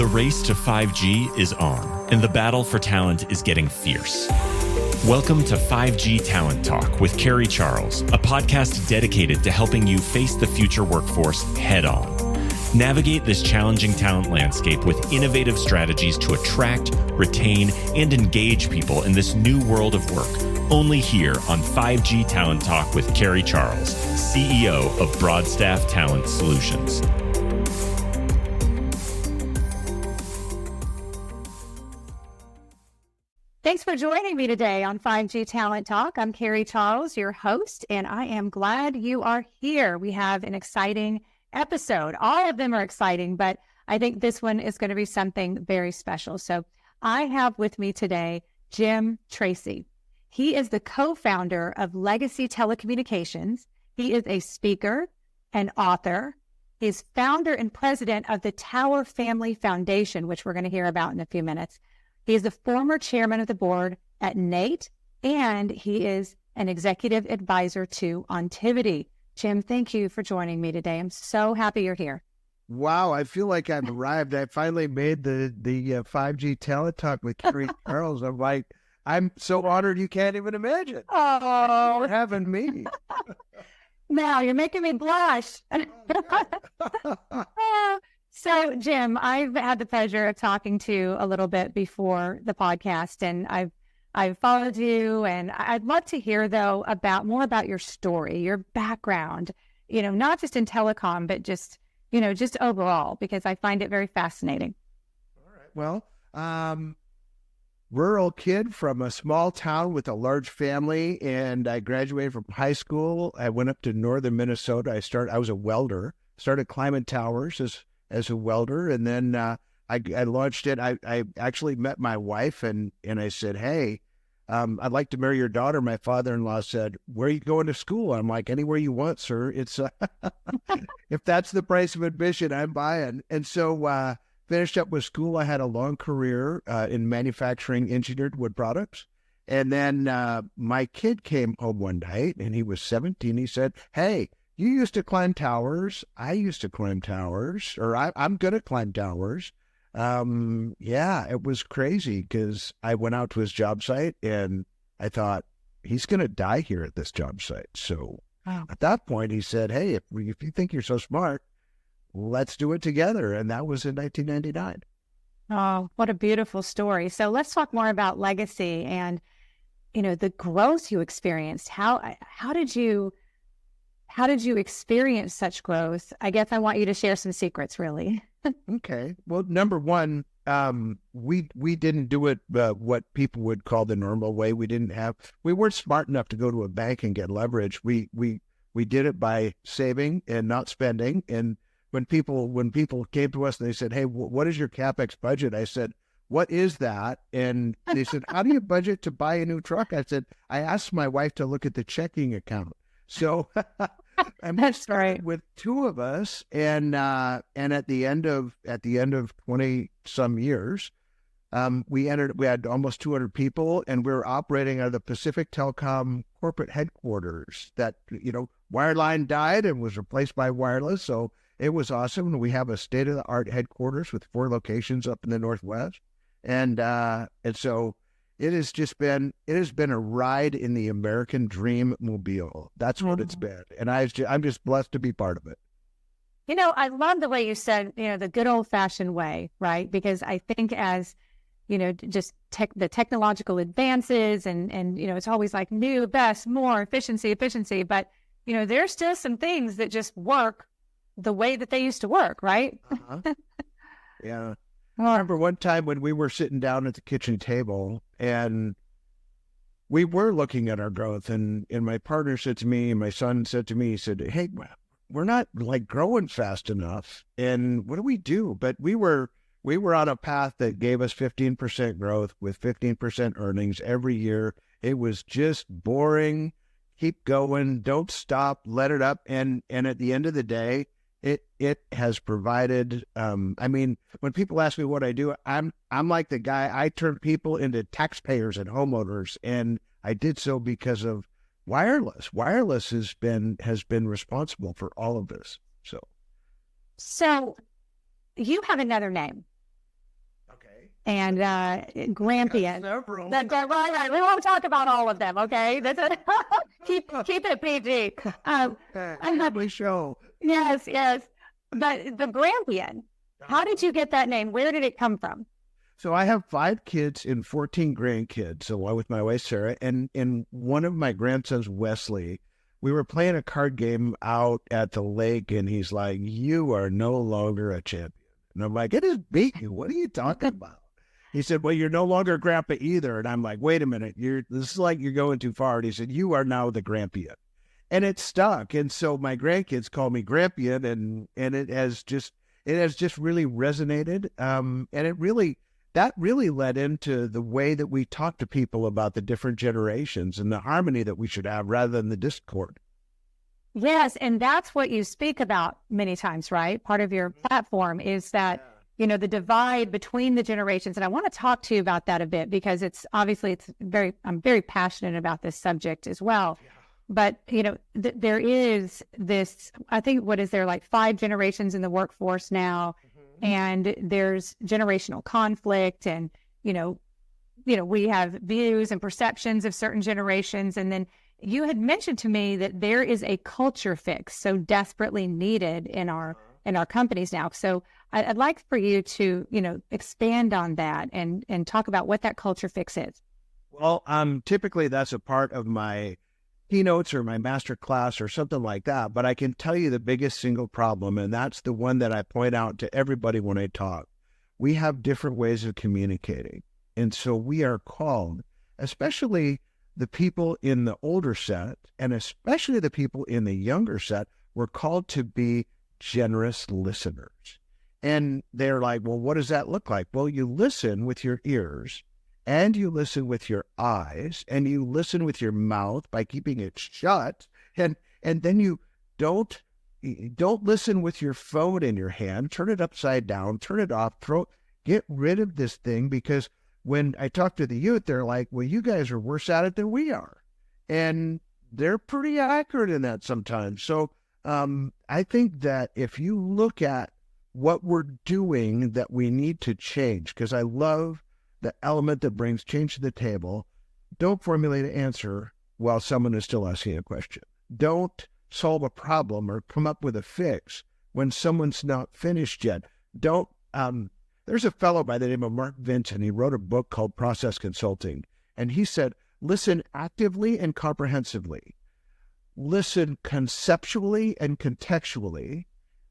The race to 5G is on, and the battle for talent is getting fierce. Welcome to 5G Talent Talk with Carrie Charles, a podcast dedicated to helping you face the future workforce head on. Navigate this challenging talent landscape with innovative strategies to attract, retain, and engage people in this new world of work. Only here on 5G Talent Talk with Carrie Charles, CEO of Broadstaff Talent Solutions. Thanks for joining me today on 5G Talent Talk. I'm Carrie Charles, your host, and I am glad you are here. We have an exciting episode. All of them are exciting, but I think this one is going to be something very special. So I have with me today Jim Tracy. He is the co-founder of Legacy Telecommunications. He is a speaker, an author. He's founder and president of the Tower Family Foundation, which we're going to hear about in a few minutes. He is the former chairman of the board at NATE, and he is an executive advisor to Ontivity. Jim, thank you for joining me today. I'm so happy you're here. Wow, I feel like I've arrived. I finally made the 5G Talent Talk with Carrie Charles. I'm so honored you can't even imagine. Oh, for having me. Now you're making me blush. So, Jim, I've had the pleasure of talking to you a little bit before the podcast, and I've followed you, and I'd love to hear, though, more about your story, your background, not just in telecom, but just overall, because I find it very fascinating. All right. Well, rural kid from a small town with a large family, and I graduated from high school. I went up to northern Minnesota. I was a welder, started climbing towers as a welder, and then I launched it. I actually met my wife, and I said, hey, I'd like to marry your daughter. My father-in-law said, where are you going to school? I'm like, anywhere you want, sir. It's if that's the price of admission, I'm buying. And so finished up with school. I had a long career in manufacturing engineered wood products. And then my kid came home one night, and he was 17. He said, hey, you used to climb towers. I used to climb towers, or I'm going to climb towers. Yeah, it was crazy because I went out to his job site and I thought he's going to die here at this job site. So At that point, he said, hey, if you think you're so smart, let's do it together. And that was in 1999. Oh, what a beautiful story. So let's talk more about Legacy and, the growth you experienced. How did you experience such growth? I guess I want you to share some secrets, really. Okay. Well, number one, we didn't do it what people would call the normal way. We weren't smart enough to go to a bank and get leverage. We did it by saving and not spending. And when people came to us and they said, hey, what is your CapEx budget? I said, what is that? And they said, how do you budget to buy a new truck? I said, I asked my wife to look at the checking account. So That's right. With two of us, and at the end of 20 some years, we had almost 200 people, and we were operating out of the Pacific Telecom corporate headquarters. That wireline died and was replaced by wireless, so it was awesome. And we have a state of the art headquarters with 4 locations up in the Northwest, and so. It has been a ride in the American dream mobile. That's what it's been. And I'm just blessed to be part of it. I love the way you said, the good old fashioned way, right? Because I think as, just the technological advances and, it's always like new, best, more efficiency. But, there's still some things that just work the way that they used to work, right? Uh-huh. Yeah. I remember one time when we were sitting down at the kitchen table and we were looking at our growth, and my partner said to me, and my son said to me, he said, hey, we're not growing fast enough. And what do we do? But we were on a path that gave us 15% growth with 15% earnings every year. It was just boring. Keep going. Don't stop. Let it up. And at the end of the day, it has provided, when people ask me what I do, I'm like the guy, I turn people into taxpayers and homeowners, and I did so because of wireless. Wireless has been responsible for all of this. So you have another name. and Grampion. Several. Right. We won't talk about all of them, okay? Keep it PG. Family show. Yes. But the Grampion, how did you get that name? Where did it come from? So I have 5 kids and 14 grandkids, along with my wife, Sarah. And one of my grandsons, Wesley, we were playing a card game out at the lake, and he's like, "You are no longer a champion." And I'm like, "It is beat you. What are you talking about?" He said, "Well, you're no longer grandpa either." And I'm like, "Wait a minute. This is like you're going too far." And he said, "You are now the Grampion." And it stuck. And so my grandkids call me Grampion, and it has just really resonated. And that really led into the way that we talk to people about the different generations and the harmony that we should have rather than the discord. Yes, and that's what you speak about many times, right? Part of your platform is that, the divide between the generations. And I want to talk to you about that a bit because I'm very passionate about this subject as well. Yeah. But, there is this, I think, what is there, like 5 generations in the workforce now? And there's generational conflict and, we have views and perceptions of certain generations. And then you had mentioned to me that there is a culture fix so desperately needed in our companies now. So I'd like for you to, expand on that and talk about what that culture fix is. Well, typically that's a part of my keynotes or my master class or something like that. But I can tell you the biggest single problem, and that's the one that I point out to everybody when I talk. We have different ways of communicating. And so we are called, especially the people in the older set, and especially the people in the younger set, we're called to be generous listeners. And they're like, well, what does that look like? Well, you listen with your ears, and you listen with your eyes, and you listen with your mouth by keeping it shut, and then you don't listen with your phone in your hand. Turn it upside down, turn it off, get rid of this thing, because when I talk to the youth, they're like, well, you guys are worse at it than we are. And they're pretty accurate in that sometimes. So I think that if you look at what we're doing that we need to change, because I love the element that brings change to the table. Don't formulate an answer while someone is still asking a question. Don't solve a problem or come up with a fix when someone's not finished yet. There's a fellow by the name of Mark Vinton. He wrote a book called Process Consulting. And he said, listen actively and comprehensively. Listen conceptually and contextually.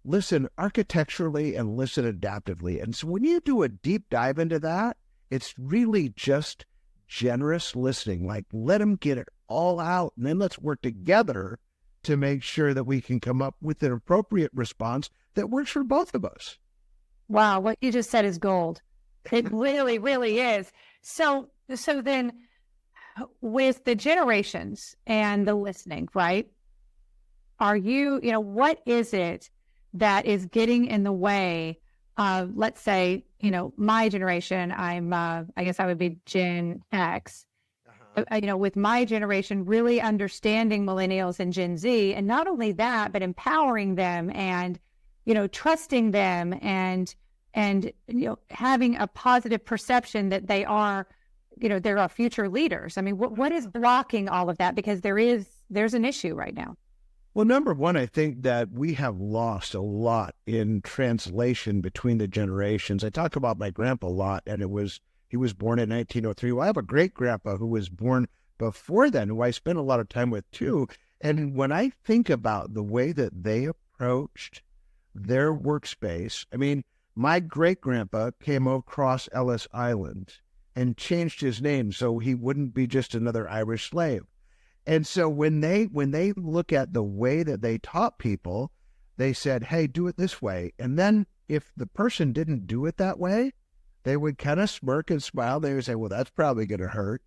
Listen architecturally and listen adaptively. And so when you do a deep dive into that, it's really just generous listening. Like, let them get it all out, and then let's work together to make sure that we can come up with an appropriate response that works for both of us. Wow, what you just said is gold. It really, really is. So then with the generations and the listening, right? Are you, what is it that is getting in the way of, let's say, my generation? I guess I would be Gen X. With my generation, really understanding millennials and Gen Z, and not only that, but empowering them and, trusting them and having a positive perception that they are, they're our future leaders. I mean, what is blocking all of that? Because there's an issue right now. Well, number one, I think that we have lost a lot in translation between the generations. I talk about my grandpa a lot, and he was born in 1903. Well, I have a great-grandpa who was born before then, who I spent a lot of time with too. And when I think about the way that they approached their workspace, I mean, my great-grandpa came across Ellis Island and changed his name so he wouldn't be just another Irish slave. And so when they look at the way that they taught people, they said, hey, do it this way. And then if the person didn't do it that way, they would kind of smirk and smile. They would say, well, that's probably going to hurt.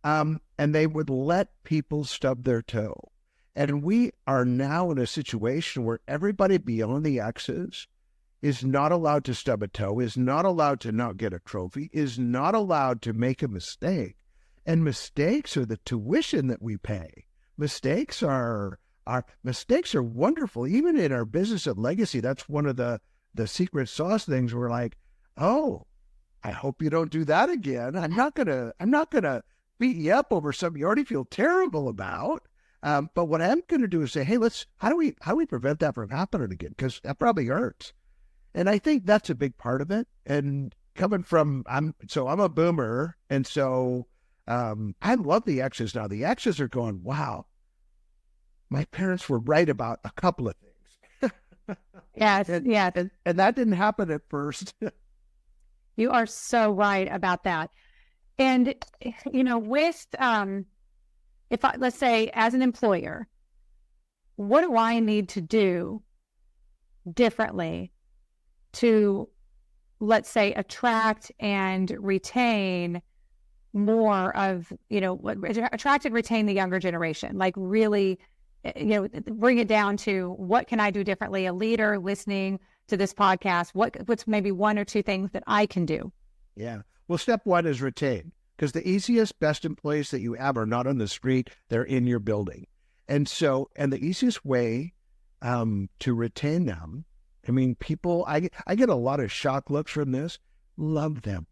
And they would let people stub their toe. And we are now in a situation where everybody beyond the X's is not allowed to stub a toe, is not allowed to not get a trophy, is not allowed to make a mistake. And mistakes are the tuition that we pay. Mistakes are wonderful. Even in our business at Legacy, that's one of the secret sauce things. We're like, oh, I hope you don't do that again. I'm not gonna beat you up over something you already feel terrible about. But what I'm going to do is say, hey, how do we prevent that from happening again? Because that probably hurts. And I think that's a big part of it. And coming from, I'm a boomer. And so I love the X's now. The X's are going, wow, my parents were right about a couple of things. Yes, yes. And that didn't happen at first. You are so right about that. And, with, let's say as an employer, what do I need to do differently to, let's say, attract and retain more of, attract and retain the younger generation, like really, bring it down to what can I do differently? A leader listening to this podcast, what's maybe one or two things that I can do? Yeah. Well, step one is retain, because the easiest, best employees that you have are not on the street, they're in your building. And the easiest way to retain them, I mean, people, I get a lot of shock looks from this. Love them.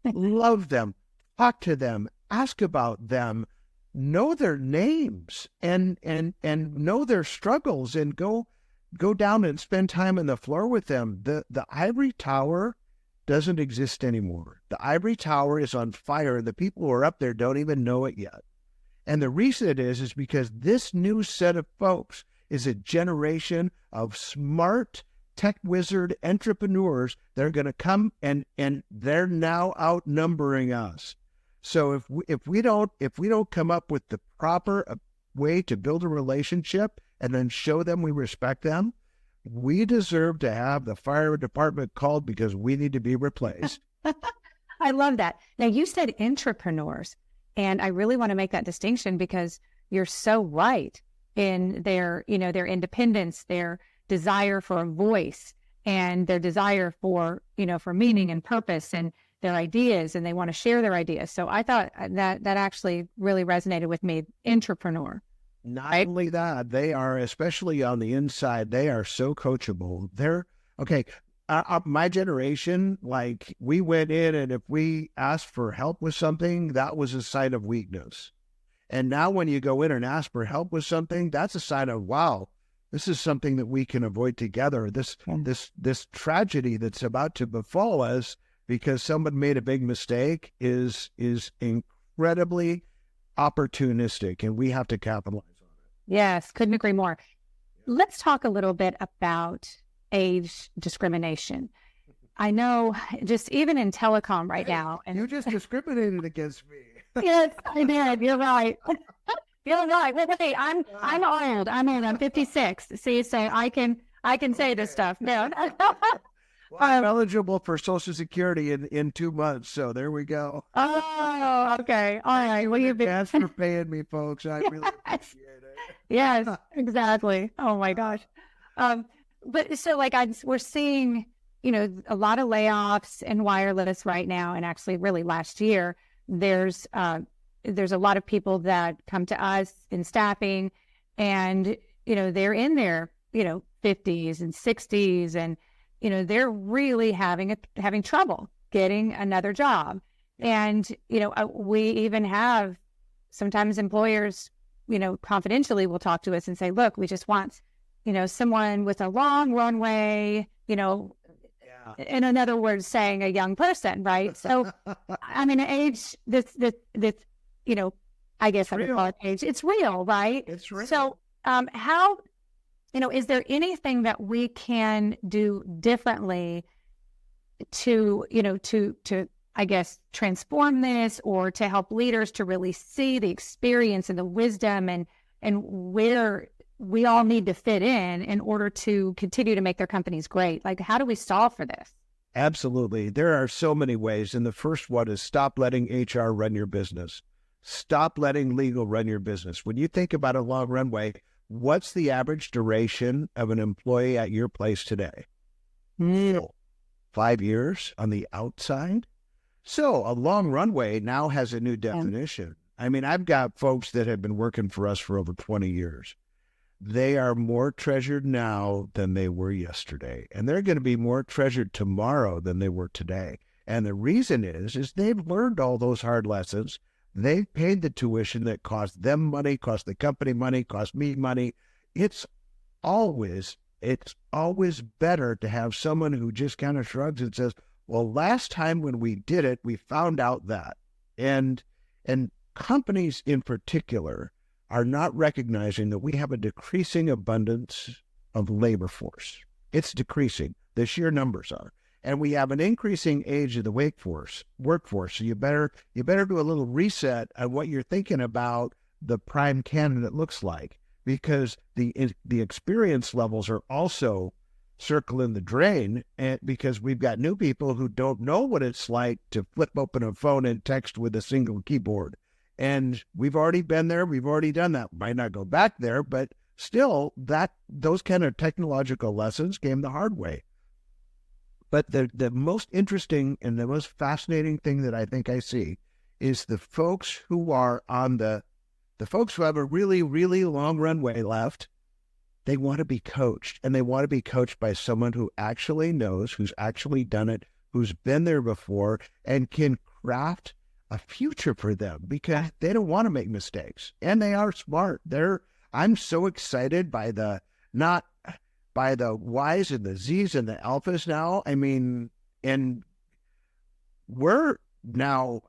Love them. Talk to them. Ask about them. Know their names and know their struggles, and go down and spend time on the floor with them. The ivory tower doesn't exist anymore. The ivory tower is on fire, and the people who are up there don't even know it yet. And the reason it is because this new set of folks is a generation of smart tech wizard entrepreneurs that are going to come, and they're now outnumbering us. So if we don't come up with the proper way to build a relationship and then show them we respect them, we deserve to have the fire department called because we need to be replaced. I love that. Now, you said entrepreneurs, and I really want to make that distinction because you're so right in their independence, their desire for a voice, and their desire for meaning and purpose, and their ideas, and they want to share their ideas. So I thought that actually really resonated with me. Entrepreneur. Not only that, they are, especially on the inside, they are so coachable. They're okay. My generation, like, we went in, and if we asked for help with something, that was a sign of weakness. And now when you go in and ask for help with something, that's a sign of, wow, this is something that we can avoid together. This tragedy that's about to befall us because someone made a big mistake is incredibly opportunistic, and we have to capitalize on it. Yes, couldn't agree more. Let's talk a little bit about age discrimination. I know, just even in telecom right now. And you just discriminated against me. Yes, I did. You're right. You're right. Wait, I'm old. I'm 56. See, so I can say this stuff. No. Well, I'm eligible for Social Security in 2 months, so there we go. Oh, okay. All right. Well, thanks for paying me, folks. I really appreciate it. Yes, exactly. Oh my gosh. But so we're seeing, a lot of layoffs in wireless right now, and actually really last year, there's a lot of people that come to us in staffing, and, they're in their, 50s and 60s, and, they're really having trouble getting another job. And, we even have sometimes employers, confidentially will talk to us and say, look, we just want, someone with a long runway, in other words, saying a young person, right? So, I mean, age, this, I guess I would call it age. It's real, right? It's real. So, how, is there anything that we can do differently to, I guess, transform this, or to help leaders to really see the experience and the wisdom and where we all need to fit in order to continue to make their companies great? Like, how do we solve for this? Absolutely. There are so many ways. And the first one is stop letting HR run your business. Stop letting legal run your business. When you think about a long runway, what's the average duration of an employee at your place today? 5 years on the outside. So a long runway now has a new definition. I mean, I've got folks that have been working for us for over 20 years. They are more treasured now than they were yesterday. And they're going to be more treasured tomorrow than they were today. And the reason is they've learned all those hard lessons. They've paid the tuition that cost them money, cost the company money, cost me money. It's always better to have someone who just kind of shrugs and says, well, last time when we did it, we found out that. And companies in particular are not recognizing that we have a decreasing abundance of labor force. It's decreasing. The sheer numbers are. And we have an increasing age of the workforce. So you better do a little reset on what you're thinking about the prime candidate looks like, because the experience levels are also circling the drain, and because we've got new people who don't know what it's like to flip open a phone and text with a single keyboard. And we've already been there. We've already done that. Might not go back there, but still those kind of technological lessons came the hard way. But the most interesting and the most fascinating thing that I think I see is the folks who are on the folks who have a really, really long runway left. They want to be coached, and they want to be coached by someone who actually knows, who's actually done it, who's been there before, and can craft a future for them, because they don't want to make mistakes, and they are smart. I'm so excited by the Ys and the Zs and the alphas now. I mean, and we're now,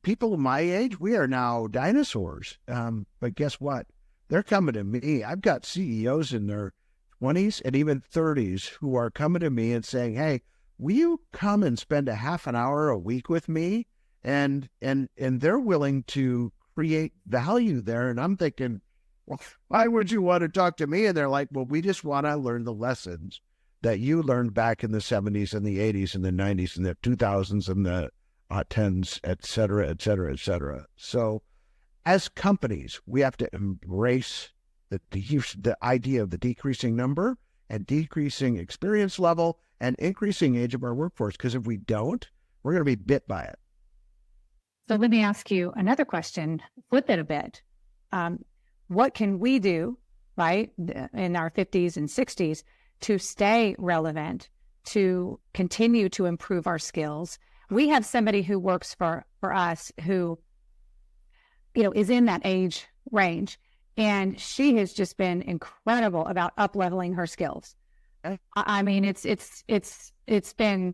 people my age, we are now dinosaurs. But guess what? They're coming to me. I've got CEOs in their 20s and even 30s who are coming to me and saying, hey, will you come and spend a half an hour a week with me? And they're willing to create value there. And I'm thinking, well, why would you want to talk to me? And they're like, well, we just want to learn the lessons that you learned back in the 70s and the 80s and the 90s and the 2000s and the 10s, et cetera, et cetera, et cetera. So as companies, we have to embrace the idea of the decreasing number and decreasing experience level and increasing age of our workforce, because if we don't, we're going to be bit by it. So let me ask you another question, flip it a bit. What can we do, right, in our 50s and 60s to stay relevant, to continue to improve our skills? We have somebody who works for us who, is in that age range, and she has just been incredible about up-leveling her skills. I mean, it's been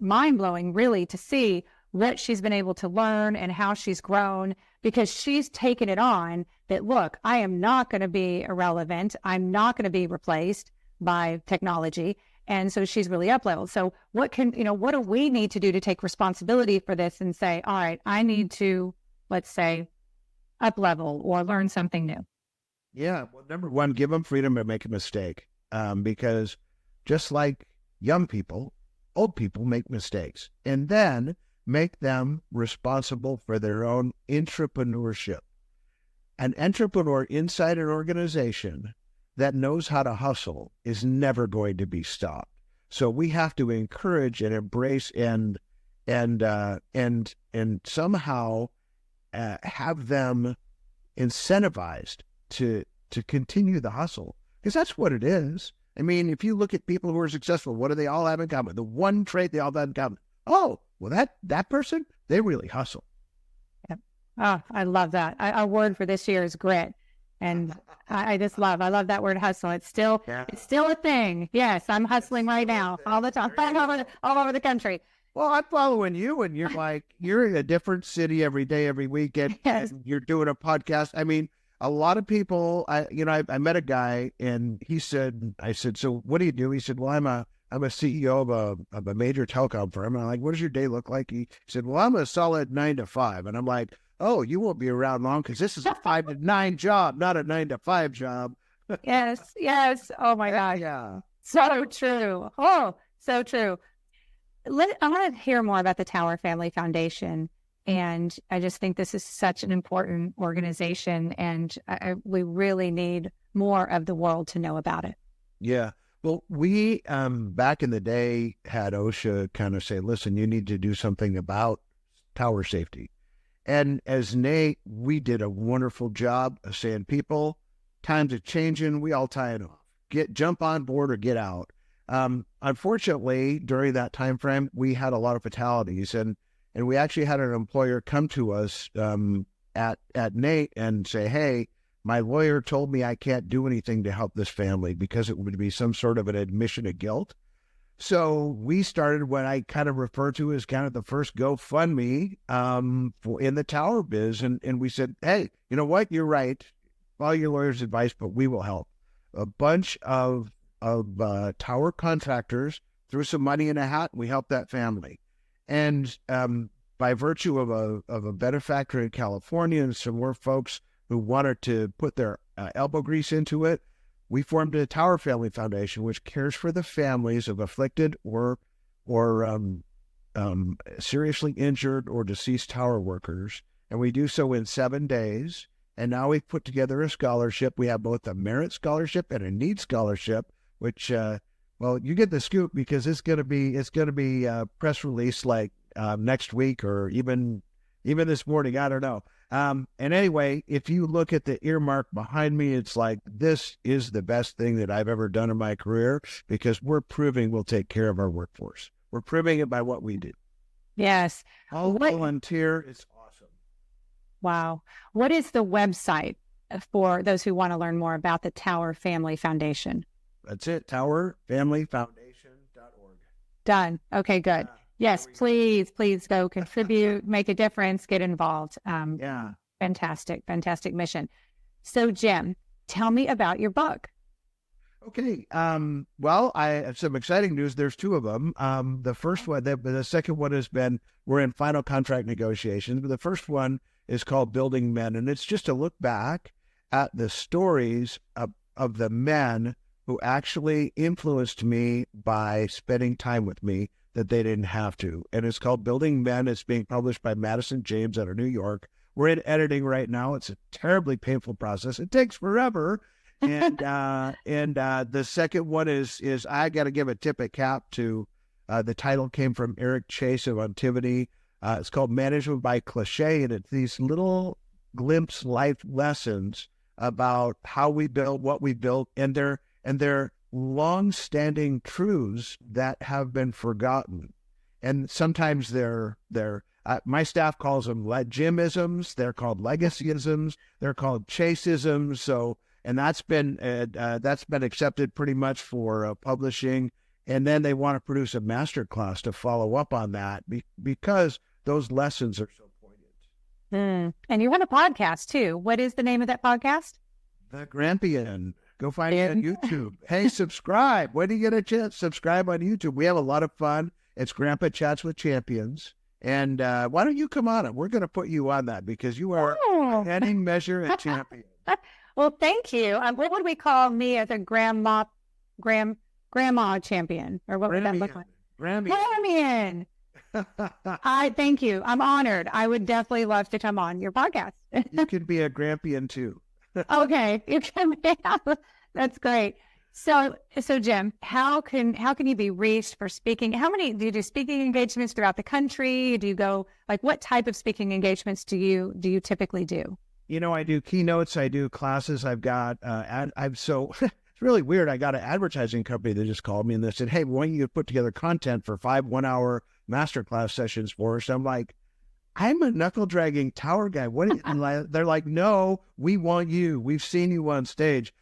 mind-blowing, really, to see what she's been able to learn and how she's grown, because she's taken it on that, look, I am not going to be irrelevant. I'm not going to be replaced by technology. And so she's really up-leveled. So what do we need to do to take responsibility for this and say, all right, I need to, let's say, up-level or learn something new? Yeah. Well, number one, give them freedom to make a mistake. Because just like young people, old people make mistakes, and then make them responsible for their own entrepreneurship. An entrepreneur inside an organization that knows how to hustle is never going to be stopped. So we have to encourage and embrace and somehow have them incentivized to continue the hustle, because that's what it is. I mean, if you look at people who are successful, what do they all have in common? The one trait they all have in common: oh, well, that person, they really hustle. Yep. Oh, I love that. Our word for this year is grit. And I love that word hustle. It's still a thing. Yes, I'm hustling right now all the time, all over the country. Well, I'm following you, and you're in a different city every day, every weekend. Yes. And you're doing a podcast. I mean, a lot of people, I met a guy, and I said, so what do you do? He said, well, I'm a CEO of a major telecom firm. And I'm like, what does your day look like? He said, well, I'm a solid 9 to 5. And I'm like, oh, you won't be around long, because this is a 5 to 9 job, not a 9 to 5 job. Yes. Oh my gosh. Yeah. So true. Oh, so true. I want to hear more about the Tower Family Foundation. And I just think this is such an important organization, and we really need more of the world to know about it. Yeah. Well, we, back in the day, had OSHA kind of say, listen, you need to do something about tower safety. And as Nate, we did a wonderful job of saying, people, times are changing. We all tie it off. Jump on board or get out. Unfortunately, during that time frame, we had a lot of fatalities, and we actually had an employer come to us at Nate and say, "Hey, my lawyer told me I can't do anything to help this family because it would be some sort of an admission of guilt." So we started what I kind of refer to as kind of the first GoFundMe in the tower biz. And we said, hey, you know what? You're right. Follow your lawyer's advice, but we will help. A bunch of tower contractors threw some money in a hat. And we helped that family. And by virtue of a benefactor in California and some more folks who wanted to put their elbow grease into it, we formed a Tower Family Foundation, which cares for the families of afflicted or seriously injured or deceased tower workers. And we do so in 7 days. And now we've put together a scholarship. We have both a merit scholarship and a need scholarship, which, well, you get the scoop because it's going to be press release like next week or even this morning. I don't know. And anyway, if you look at the earmark behind me, it's like, this is the best thing that I've ever done in my career because we're proving we'll take care of our workforce. We're proving it by what we do. Yes. All volunteer. It's awesome. Wow. What is the website for those who want to learn more about the Tower Family Foundation? That's it. towerfamilyfoundation.org. Done. Okay, good. Yes, please go contribute, make a difference, get involved. Yeah. Fantastic mission. So, Jim, tell me about your book. Okay. Well, I have some exciting news. There's 2 of them. The first one, the second one we're in final contract negotiations, but the first one is called Building Men. And it's just a look back at the stories of the men who actually influenced me by spending time with me that they didn't have to. And it's called Building Men. It's being published by Madison James out of New York. We're in editing right now. It's a terribly painful process. It takes forever. And the second one is I got to give a tip at cap to, the title came from Eric Chase of Ontivity. It's called Management by Cliche. And it's these little glimpse life lessons about how we build, what we built, and their long-standing truths that have been forgotten. And sometimes they're my staff calls them Jimisms. They're called legacyisms. They're called chaseisms. So, and that's been accepted pretty much for publishing. And then they want to produce a master class to follow up on that because those lessons are so poignant. And you have a podcast too. What is the name of that podcast? The Grampion. Go find it on YouTube. Hey, subscribe. When do you get a chance? Subscribe on YouTube. We have a lot of fun. It's Grandpa Chats with Champions. And why don't you come on it? We're going to put you on that because you are any measure a champion. Well, thank you. What would we call me as a grandma champion? Or what would that look like? Grampion. I thank you. I'm honored. I would definitely love to come on your podcast. You could be a Grampion too. Okay, you can. That's great. So Jim, how can you be reached for speaking? How many do you do speaking engagements throughout the country? Do you go what type of speaking engagements do you typically do? I do keynotes, I do classes. I've got it's really weird. I got an advertising company that just called me and they said, "Hey, why don't you put together content for 5 1-hour masterclass sessions for us?" I'm like, I'm a knuckle dragging tower guy. And they're like, "No, we want you. We've seen you on stage."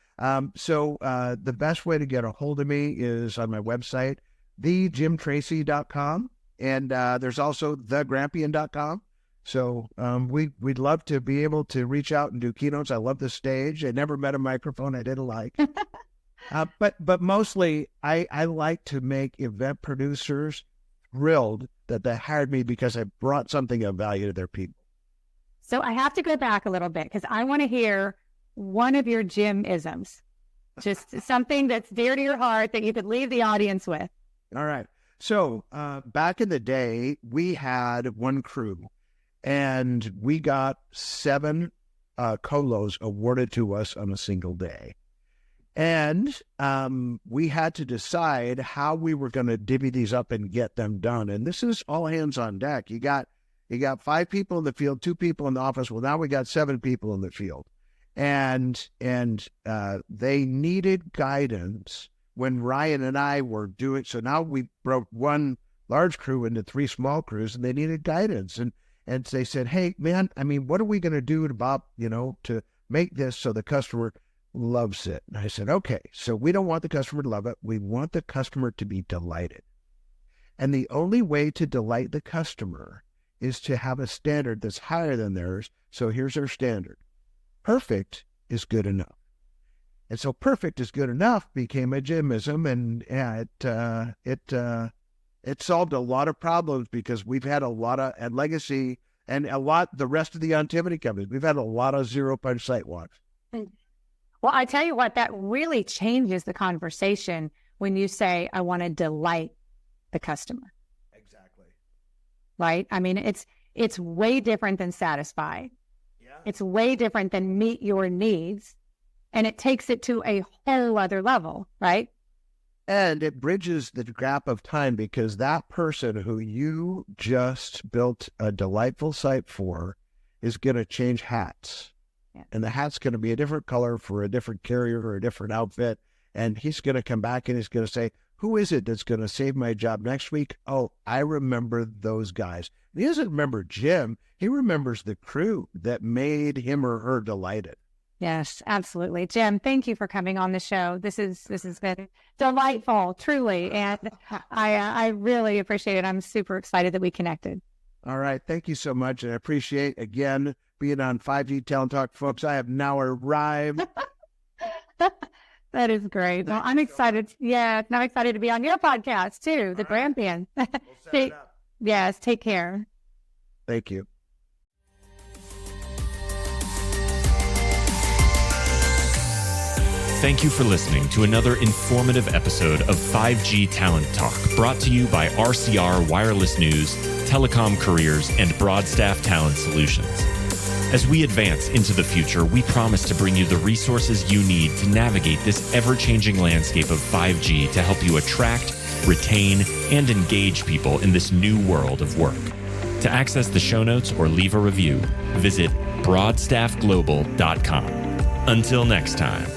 So the best way to get a hold of me is on my website, thejimtracy.com. And there's also thegrampion.com. So we'd love to be able to reach out and do keynotes. I love the stage. I never met a microphone I didn't like. But mostly I like to make event producers thrilled that they hired me because I brought something of value to their people. So I have to go back a little bit because I want to hear one of your Jim-isms, just something that's dear to your heart that you could leave the audience with. All right. So back in the day, we had one crew and we got 7 colos awarded to us on a single day. And we had to decide how we were going to divvy these up and get them done. And this is all hands on deck. You got 5 people in the field, 2 people in the office. Well, now we got 7 people in the field. And they needed guidance when Ryan and I were doing, so now we broke one large crew into 3 small crews, and they needed guidance. And they said, hey, man, I mean, what are we going to do about, to make this so the customer loves it? And I said, okay, so we don't want the customer to love it. We want the customer to be delighted. And the only way to delight the customer is to have a standard that's higher than theirs. So here's our standard. Perfect is good enough. And so perfect is good enough became a Jimism, and it solved a lot of problems, because we've had a lot of, at Legacy and the rest of the activity companies, we've had a lot of zero-punch site walks. Well, I tell you what, that really changes the conversation when you say, I want to delight the customer. Exactly. Right? I mean, it's way different than satisfy. Yeah. It's way different than meet your needs. And it takes it to a whole other level, right? And it bridges the gap of time, because that person who you just built a delightful site for is going to change hats. Yeah. And the hat's going to be a different color for a different carrier or a different outfit. And he's going to come back and he's going to say, who is it that's going to save my job next week? Oh, I remember those guys. And he doesn't remember Jim. He remembers the crew that made him or her delighted. Yes, absolutely. Jim, thank you for coming on the show. This has been delightful, truly. And I really appreciate it. I'm super excited that we connected. All right. Thank you so much. And I appreciate, again, being on 5G Talent Talk. Folks, I have now arrived. That is great. Well, I'm excited. Yeah, I'm excited to be on your podcast, too, the Grampion. We'll set it up. Yes, take care. Thank you. Thank you for listening to another informative episode of 5G Talent Talk, brought to you by RCR Wireless News, Telecom Careers, and Broadstaff Talent Solutions. As we advance into the future, we promise to bring you the resources you need to navigate this ever-changing landscape of 5G to help you attract, retain, and engage people in this new world of work. To access the show notes or leave a review, visit broadstaffglobal.com. Until next time.